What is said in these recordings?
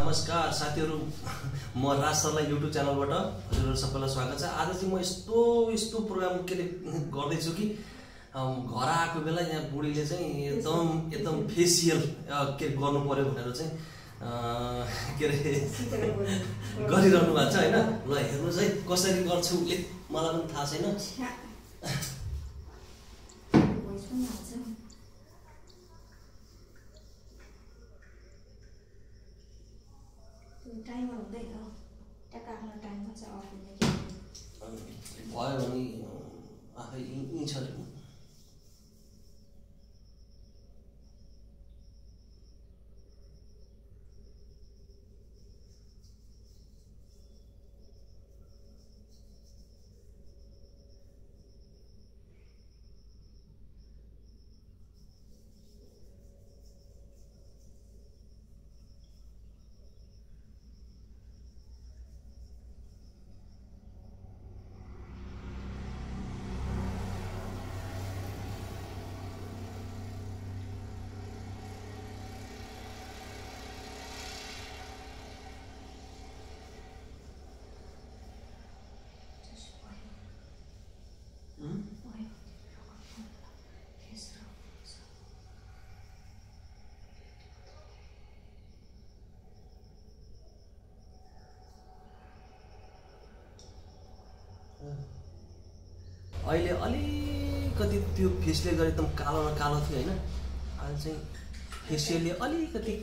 नमस्कार साथीहरु, म राज सरलाई युट्युब च्यानलबाट हजुरहरु सबैलाई स्वागत छ। आज चाहिँ म यस्तो प्रोग्राम गर्दै छु कि घर आएको बेला यहाँ बुढीले चाहिँ एकदम फेसियल गर्नु पर्यो भनेर चाहिँ गरिरहनु भएको छ हैन। ल हेर्नुस् है कसरी गर्छु उले, मलाई पनि थाहा छैन। टाइमर हुँदैन टक्क आफ्नो टाइममा चाहिँ अफ हुने भयो भने आफै इन्छ नि। अहिले अलिकति त्यो फेसले गरे एकदम कालो न कालो थियो हैन। अहिले चाहिँ फेसियलले अलिकति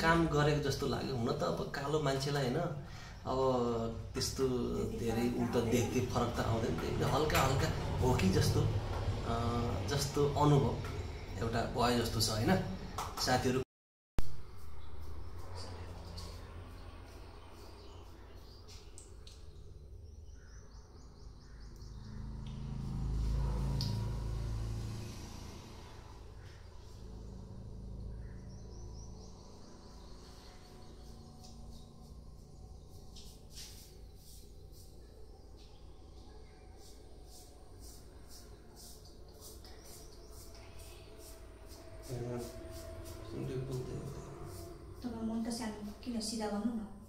काम गरेको जस्तो लाग्यो। हुन त अब कालो मान्छेलाई हैन अब त्यस्तो धेरै उल्टा देख्दै फरक त आउँदैन। हल्का हल्का हो कि जस्तो अनुभव एउटा भयो जस्तो छ हैन साथीहरु। तपाईँ मन त सानो किन सिधा गर्नु न।